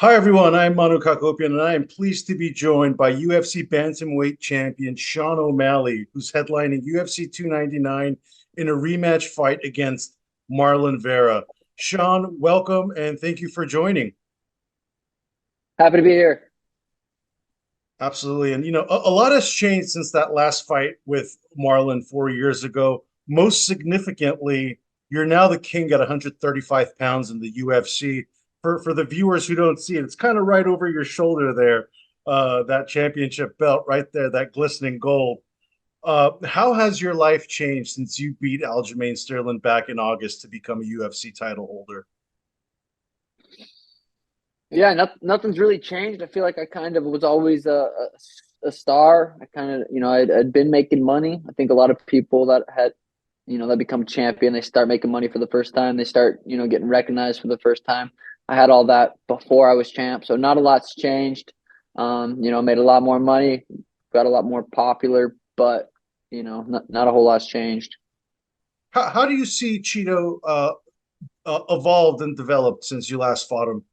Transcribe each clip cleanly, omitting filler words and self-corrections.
Hi, everyone. I'm Manu Kakopian, and I am pleased to be joined by UFC bantamweight champion Sean O'Malley, who's headlining UFC 299 in a rematch fight against Marlon Vera. Sean, welcome, and thank you for joining. Happy to be here. Absolutely. And, a lot has changed since that last fight with Marlon 4 years ago. Most significantly, you're now the king at 135 pounds in the UFC. For the viewers who don't see it, it's kind of right over your shoulder there, that championship belt right there, that glistening gold. How has your life changed since you beat Aljamain Sterling back in August to become a UFC title holder? Yeah, nothing's really changed. I feel like I kind of was always a star. I kind of, I'd been making money. I think a lot of people that had, that become champion, they start making money for the first time. They start, getting recognized for the first time. I had all that before I was champ, so not a lot's changed. Made a lot more money, got a lot more popular, but not a whole lot's changed. How do you see Chito evolved and developed since you last fought him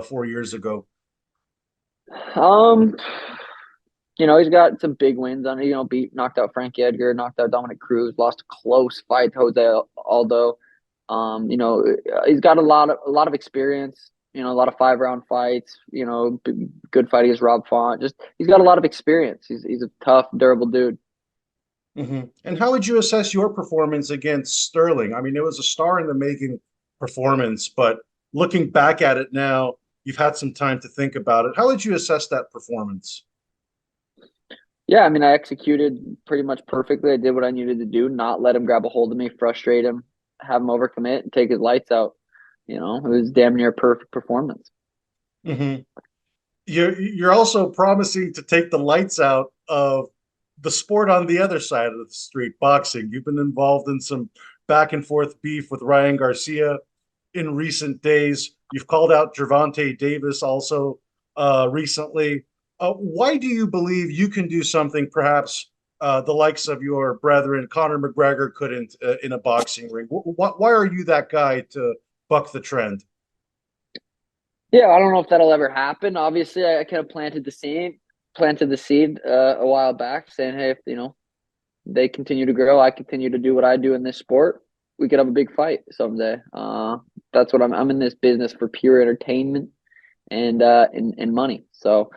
4 years ago? Um, he's got some big wins on it. Knocked out Frankie Edgar, knocked out Dominic Cruz, lost a close fight to Jose Aldo. He's got a lot of experience. A lot of 5 round fights. Good fight against Rob Font. Just he's got a lot of experience. He's a tough, durable dude. And how would you assess your performance against Sterling? I mean, it was a star in the making performance, but looking back at it now, you've had some time to think about it. How would you assess that performance? Yeah, I mean, I executed pretty much perfectly. I did what I needed to do, not let him grab a hold of me, frustrate him, have him overcommit, and take his lights out. It was damn near perfect performance. hmm you're also promising to take the lights out of the sport on the other side of the street, boxing. You've been involved in some back and forth beef with Ryan Garcia in recent days. You've called out Gervonta Davis also recently. Why do you believe you can do something perhaps the likes of your brethren Conor McGregor couldn't in a boxing ring? Why are you that guy to buck the trend? Yeah, I don't know if that'll ever happen. Obviously, I kind of planted the seed a while back, saying, "Hey, if they continue to grow, I continue to do what I do in this sport. We could have a big fight someday." That's what I'm in this business for pure entertainment and money. So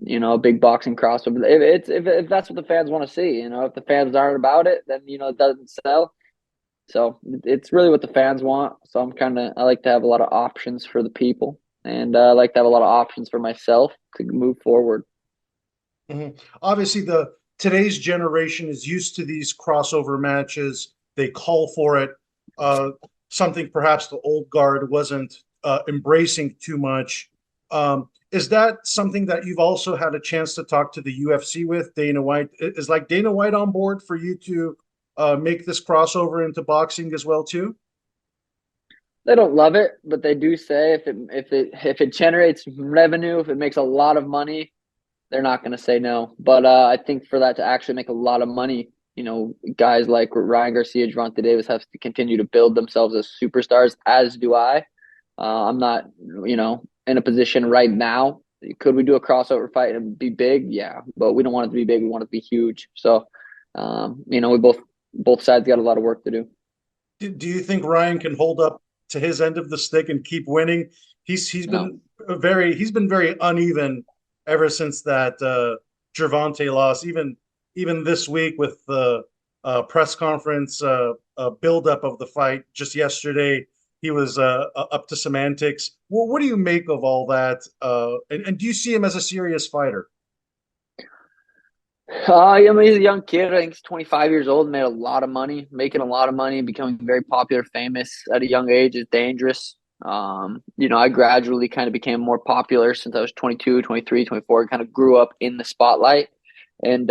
a big boxing crossover. If that's what the fans want to see, if the fans aren't about it, then it doesn't sell. So it's really what the fans want. So I like to have a lot of options for the people, and I like to have a lot of options for myself to move forward. Obviously, the today's generation is used to these crossover matches. They call for it. Uh, Something perhaps the old guard wasn't embracing too much. Is that something that you've also had a chance to talk to the UFC with Dana White? Is like Dana White on board for you to make this crossover into boxing as well too? They don't love it, but they do say if it generates revenue, if it makes a lot of money, they're not going to say no. But I think for that to actually make a lot of money, guys like Ryan Garcia, Gervonta Davis have to continue to build themselves as superstars, as do I. I'm not, in a position right now. Could we do a crossover fight and be big? Yeah, but we don't want it to be big. We want it to be huge. So, we both sides got a lot of work to do. Do you think Ryan can hold up to his end of the stick and keep winning? He's No. been very uneven ever since that Gervonta loss. Even this week with the press conference build up of the fight just yesterday, he was up to semantics. Well, what do you make of all that? And do you see him as a serious fighter? Yeah, I mean, he's a young kid. I think he's 25 years old, made a lot of money, making a lot of money, becoming very popular, famous at a young age is dangerous. I gradually kind of became more popular since I was 22, 23, 24, kind of grew up in the spotlight. And,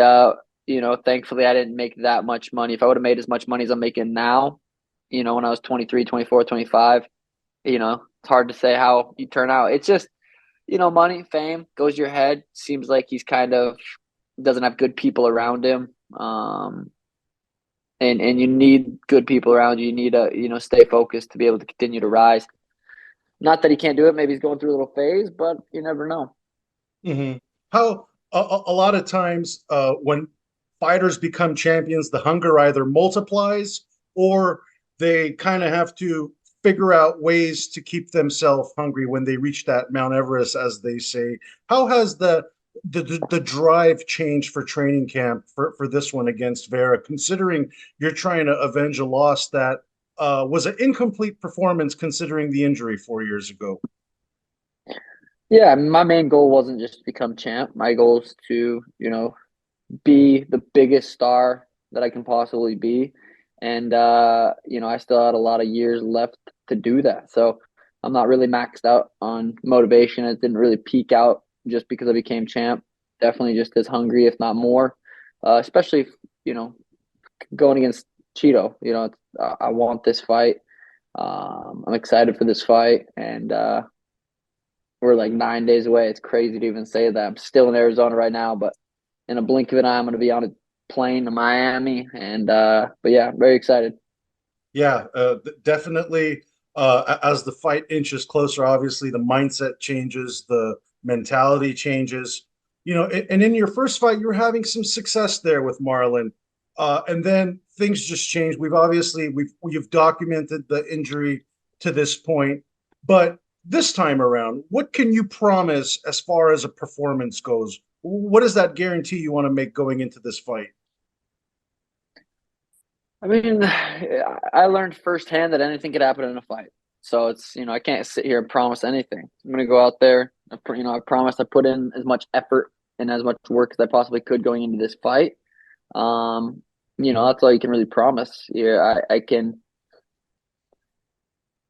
thankfully I didn't make that much money. If I would have made as much money as I'm making now, when I was 23, 24, 25, it's hard to say how you turn out. It's just, money, fame goes to your head. Seems like he's kind of doesn't have good people around him. And you need good people around you. You need to stay focused to be able to continue to rise. Not that he can't do it. Maybe he's going through a little phase, but you never know. Mm-hmm. How a lot of times when fighters become champions, the hunger either multiplies or they kind of have to figure out ways to keep themselves hungry when they reach that Mount Everest, as they say. How has the drive changed for training camp for this one against Vera, considering you're trying to avenge a loss that was an incomplete performance considering the injury 4 years ago? Yeah, my main goal wasn't just to become champ. My goal is to, be the biggest star that I can possibly be. And I still had a lot of years left to do that. So I'm not really maxed out on motivation. It didn't really peak out just because I became champ. Definitely just as hungry, if not more. Especially if, going against Chito. I want this fight. I'm excited for this fight, and we're like 9 days away. It's crazy to even say that. I'm still in Arizona right now, but in a blink of an eye, I'm going to be on a plane to Miami. And but yeah, very excited. Yeah, definitely. As the fight inches closer, obviously the mindset changes, the mentality changes. And in your first fight, you were having some success there with Marlon, and then things just changed. You've documented the injury to this point, but this time around, what can you promise as far as a performance goes? What is that guarantee you want to make going into this fight? I mean, I learned firsthand that anything could happen in a fight. So it's, I can't sit here and promise anything. I'm going to go out there. I promised I put in as much effort and as much work as I possibly could going into this fight. Um, that's all you can really promise. Yeah, I can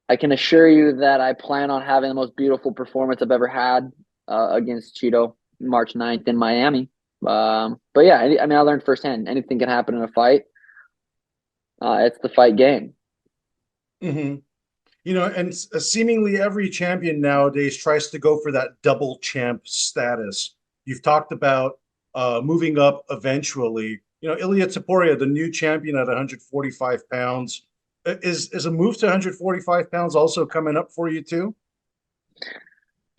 assure you that I plan on having the most beautiful performance I've ever had against Chito March 9th in Miami. But yeah, I mean, I learned firsthand anything can happen in a fight. It's the fight game. Mm-hmm. And seemingly every champion nowadays tries to go for that double champ status. You've talked about moving up eventually. Ilya Taporia, the new champion at 145 pounds, is a move to 145 pounds also coming up for you too?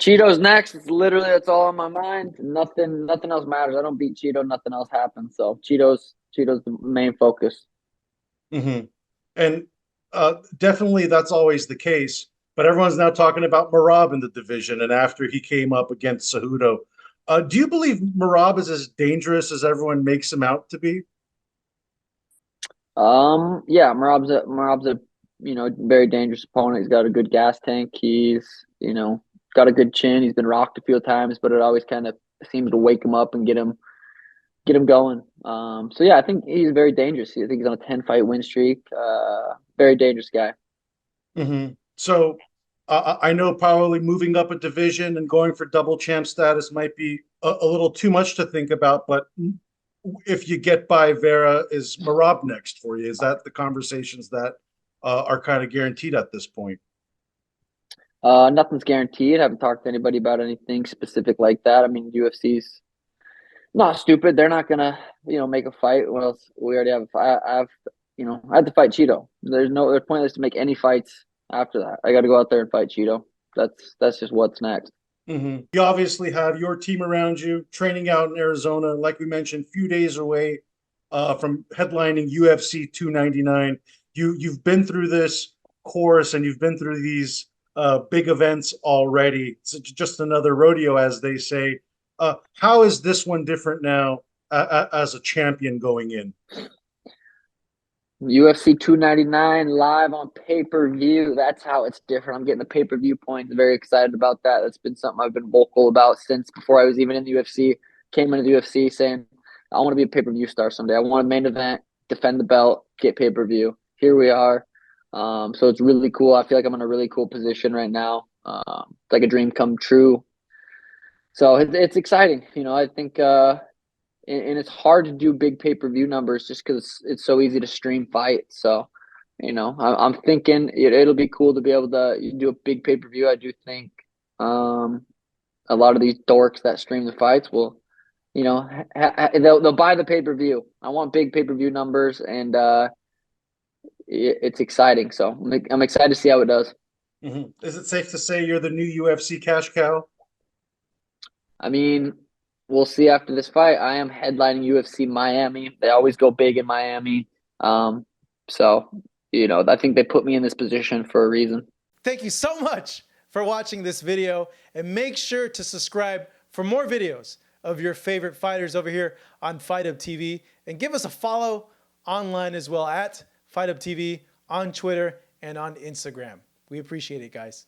Cheeto's next. It's literally that's all on my mind. Nothing else matters. I don't beat Chito, nothing else happens. So Cheeto's the main focus. Mm-hmm. And definitely that's always the case. But everyone's now talking about Marab in the division, and after he came up against Cejudo. Do you believe Marab is as dangerous as everyone makes him out to be? Yeah, Marab's a very dangerous opponent. He's got a good gas tank. He's got a good chin. He's been rocked a few times, but it always kind of seems to wake him up and get him going. So yeah, I think he's very dangerous. I think he's on a 10 fight win streak. Very dangerous guy. Mm-hmm. So I know probably moving up a division and going for double champ status might be a little too much to think about, but if you get by Vera, is Marab next for you? Is that the conversations that are kind of guaranteed at this point? Nothing's guaranteed. Haven't talked to anybody about anything specific like that. I mean, UFC's not stupid. They're not gonna, make a fight. Well, we already have. I have to fight Chito. There's pointless to make any fights after that. I got to go out there and fight Chito. That's just what's next. Mm-hmm. You obviously have your team around you training out in Arizona, like we mentioned, few days away from headlining UFC 299. You've been through this course and you've been through these big events already. It's just another rodeo, as they say. How is this one different now as a champion going in? UFC 299 live on pay-per-view. That's how it's different. I'm getting the pay-per-view points. Very excited about that. That's been something I've been vocal about since before I was even in the UFC. Came into the UFC saying, I want to be a pay-per-view star someday. I want a main event, defend the belt, get pay-per-view. Here we are. So it's really cool. I feel like I'm in a really cool position right now. It's like a dream come true. So it's exciting. I think and it's hard to do big pay per view numbers just because it's so easy to stream fights. So, I'm thinking it'll be cool to be able to do a big pay per view. I do think a lot of these dorks that stream the fights will, they'll buy the pay per view. I want big pay per view numbers, and it's exciting. So I'm excited to see how it does. Is it safe to say you're the new UFC cash cow? I mean, we'll see after this fight. I am headlining UFC Miami. They always go big in Miami. So, I think they put me in this position for a reason. Thank you so much for watching this video, and make sure to subscribe for more videos of your favorite fighters over here on Fight Up TV, and give us a follow online as well at Fight Up TV on Twitter and on Instagram. We appreciate it, guys.